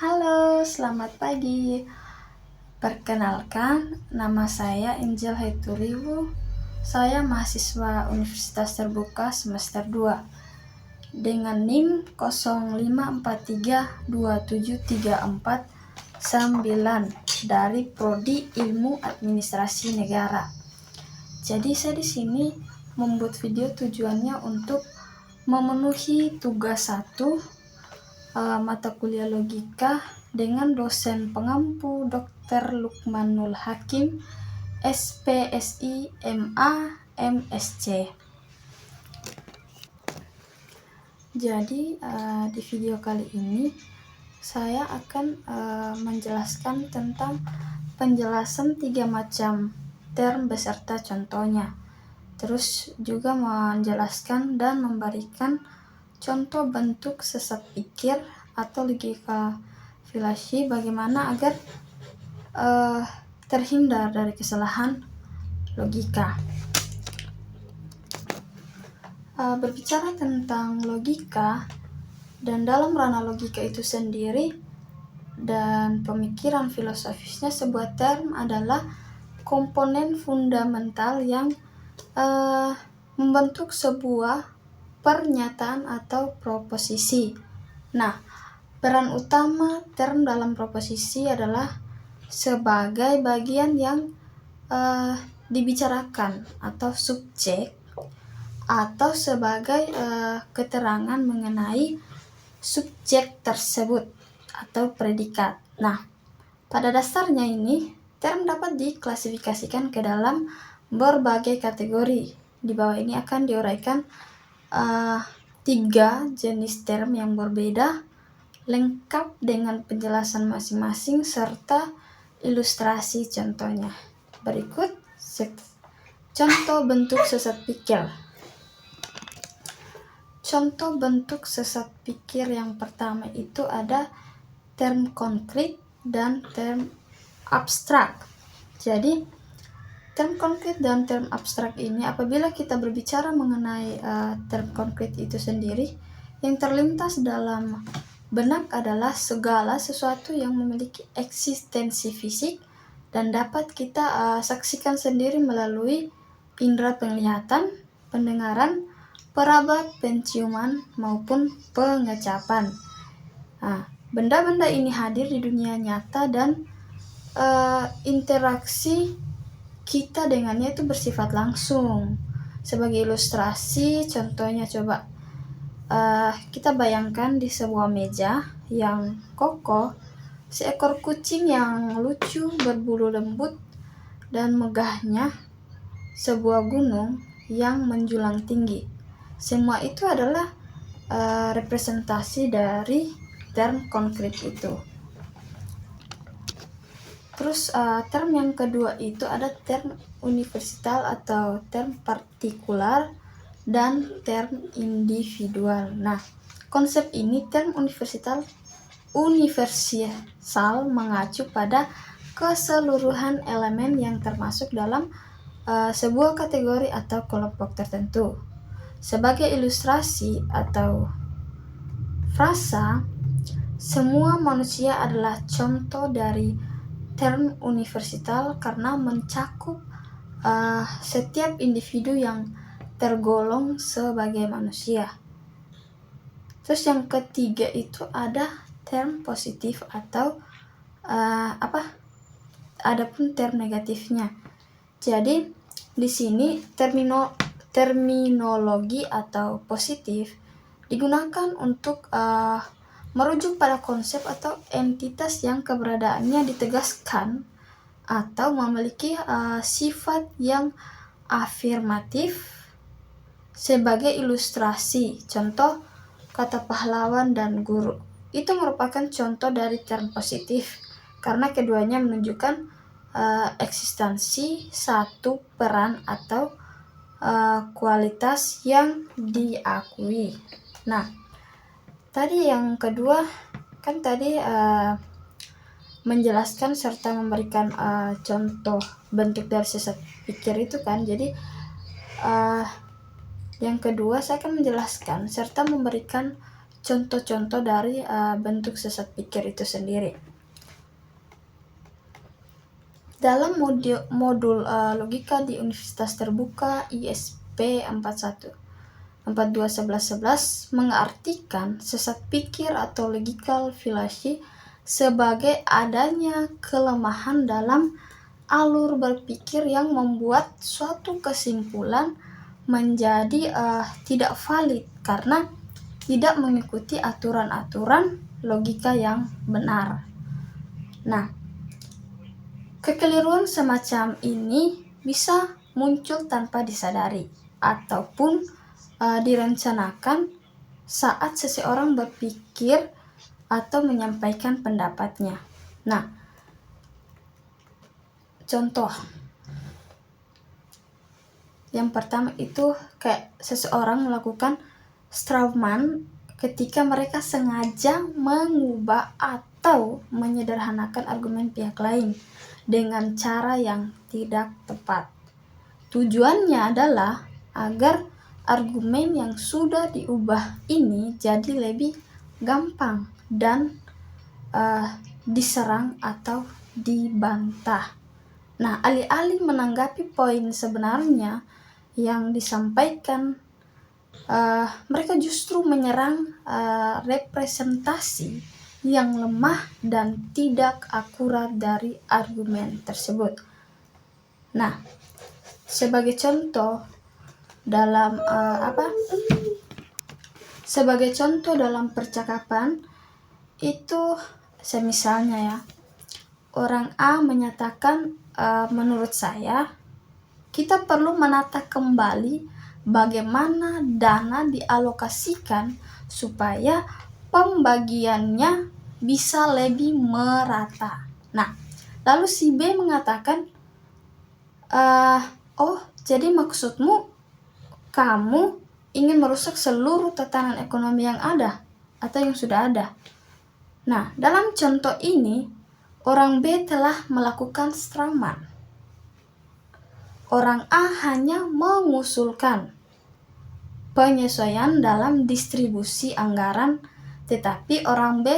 Halo, selamat pagi. Perkenalkan, nama saya Angel Haituriwu. Saya mahasiswa Universitas Terbuka semester 2 dengan NIM 05432734 dari Prodi Ilmu Administrasi Negara. Jadi saya di sini membuat video tujuannya untuk memenuhi tugas 1 mata kuliah logika dengan dosen pengampu Dr. Lukmanul Hakim, SPSI, MA, MSc. Jadi di video kali ini saya akan menjelaskan tentang penjelasan 3 macam term beserta contohnya. Terus juga menjelaskan dan memberikan contoh bentuk sesat pikir atau logika fallacy, bagaimana agar terhindar dari kesalahan logika. Berbicara tentang logika dan dalam ranah logika itu sendiri dan pemikiran filosofisnya, sebuah term adalah komponen fundamental yang membentuk sebuah pernyataan atau proposisi. Nah, peran utama term dalam proposisi adalah sebagai bagian yang dibicarakan atau subjek, atau sebagai keterangan mengenai subjek tersebut atau predikat. Nah, pada dasarnya ini term dapat diklasifikasikan ke dalam berbagai kategori. Di bawah ini akan diuraikan 3 jenis term yang berbeda, lengkap dengan penjelasan masing-masing serta ilustrasi contohnya. Berikut contoh bentuk sesat pikir. Contoh bentuk sesat pikir yang pertama itu ada term konkret dan term abstrak. Jadi term konkret dan term abstrak ini, apabila kita berbicara mengenai term konkret itu sendiri, yang terlintas dalam benak adalah segala sesuatu yang memiliki eksistensi fisik dan dapat kita saksikan sendiri melalui indera penglihatan, pendengaran, peraba, penciuman, maupun pengecapan. Nah, benda-benda ini hadir di dunia nyata dan interaksi kita dengannya itu bersifat langsung. Sebagai ilustrasi, contohnya coba kita bayangkan di sebuah meja yang kokoh, seekor kucing yang lucu, berbulu lembut dan megahnya sebuah gunung yang menjulang tinggi. Semua itu adalah representasi dari term konkret itu. Terus term yang kedua itu ada term universal atau term partikular dan term individual. Nah, konsep ini term universal mengacu pada keseluruhan elemen yang termasuk dalam sebuah kategori atau kelompok tertentu. Sebagai ilustrasi atau frasa, semua manusia adalah contoh dari term universal karena mencakup setiap individu yang tergolong sebagai manusia. Terus yang ketiga itu ada term positif atau adapun term negatifnya. Jadi di sini terminologi atau positif digunakan untuk merujuk pada konsep atau entitas yang keberadaannya ditegaskan atau memiliki sifat yang afirmatif. Sebagai ilustrasi, contoh kata pahlawan dan guru itu merupakan contoh dari term positif karena keduanya menunjukkan eksistensi satu peran atau kualitas yang diakui. Nah, tadi yang kedua kan tadi menjelaskan serta memberikan contoh bentuk dari sesat pikir itu kan. Jadi yang kedua saya akan menjelaskan serta memberikan contoh-contoh dari bentuk sesat pikir itu sendiri. Dalam modul logika di Universitas Terbuka ISP 421111 mengartikan sesat pikir atau logical fallacy sebagai adanya kelemahan dalam alur berpikir yang membuat suatu kesimpulan menjadi tidak valid karena tidak mengikuti aturan-aturan logika yang benar. Nah, kekeliruan semacam ini bisa muncul tanpa disadari ataupun direncanakan saat seseorang berpikir atau menyampaikan pendapatnya. Nah, contoh yang pertama itu kayak seseorang melakukan strawman ketika mereka sengaja mengubah atau menyederhanakan argumen pihak lain dengan cara yang tidak tepat. Tujuannya adalah agar argumen yang sudah diubah ini jadi lebih gampang dan diserang atau dibantah. Nah, alih-alih menanggapi poin sebenarnya yang disampaikan, mereka justru menyerang representasi yang lemah dan tidak akurat dari argumen tersebut. Nah, sebagai contoh dalam percakapan itu, semisalnya ya, orang A menyatakan, menurut saya kita perlu menata kembali bagaimana dana dialokasikan supaya pembagiannya bisa lebih merata. Nah, lalu si B mengatakan, oh, jadi maksudmu kamu ingin merusak seluruh tatanan ekonomi yang ada atau yang sudah ada. Nah, dalam contoh ini, orang B telah melakukan strawman. Orang A hanya mengusulkan penyesuaian dalam distribusi anggaran, tetapi orang B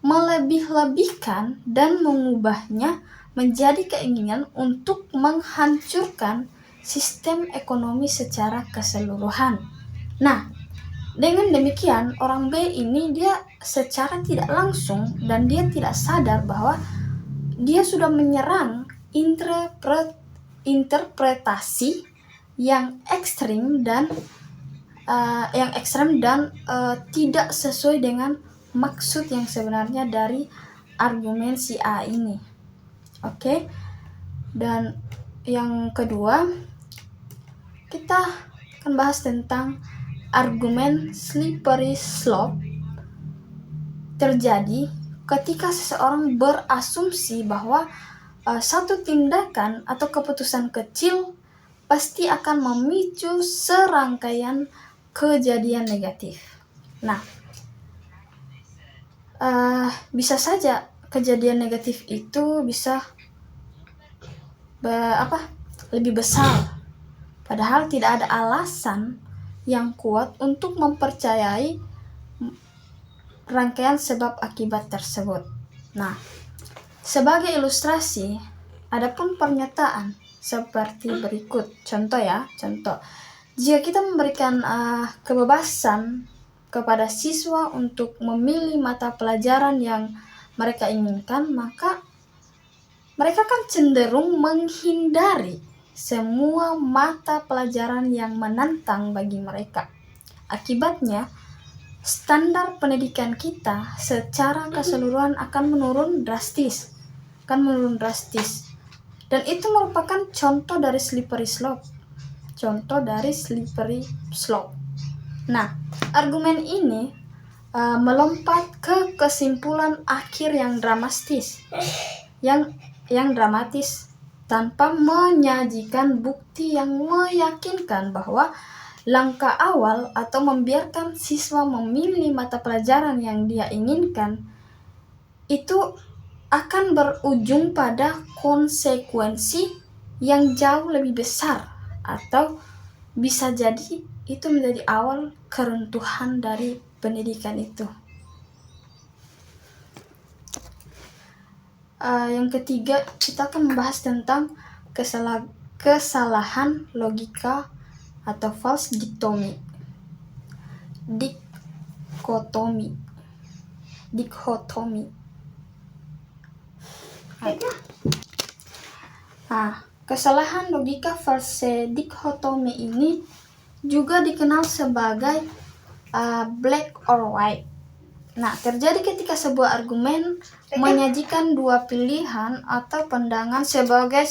melebih-lebihkan dan mengubahnya menjadi keinginan untuk menghancurkan sistem ekonomi secara keseluruhan. Nah, dengan demikian orang B ini dia secara tidak langsung dan dia tidak sadar bahwa dia sudah menyerang interpretasi yang ekstrem dan tidak sesuai dengan maksud yang sebenarnya dari argumen si A ini. Oke. Dan yang kedua, kita akan bahas tentang argumen slippery slope. Terjadi ketika seseorang berasumsi bahwa satu tindakan atau keputusan kecil pasti akan memicu serangkaian kejadian negatif. Nah, bisa saja kejadian negatif itu bisa lebih besar, padahal tidak ada alasan yang kuat untuk mempercayai rangkaian sebab akibat tersebut. Nah, sebagai ilustrasi, adapun pernyataan seperti berikut. Contoh. Jika kita memberikan kebebasan kepada siswa untuk memilih mata pelajaran yang mereka inginkan, maka mereka kan cenderung menghindari semua mata pelajaran yang menantang bagi mereka. Akibatnya, standar pendidikan kita secara keseluruhan akan menurun drastis. Dan itu merupakan contoh dari slippery slope. Nah, argumen ini melompat ke kesimpulan akhir yang dramatis tanpa menyajikan bukti yang meyakinkan bahwa langkah awal atau membiarkan siswa memilih mata pelajaran yang dia inginkan itu akan berujung pada konsekuensi yang jauh lebih besar, atau bisa jadi itu menjadi awal keruntuhan dari pendidikan itu. Yang ketiga, kita akan membahas tentang kesalahan logika atau false dichotomy. Kesalahan logika false dichotomy ini juga dikenal sebagai black or white. Terjadi ketika sebuah argumen menyajikan dua pilihan atau pandangan sebagai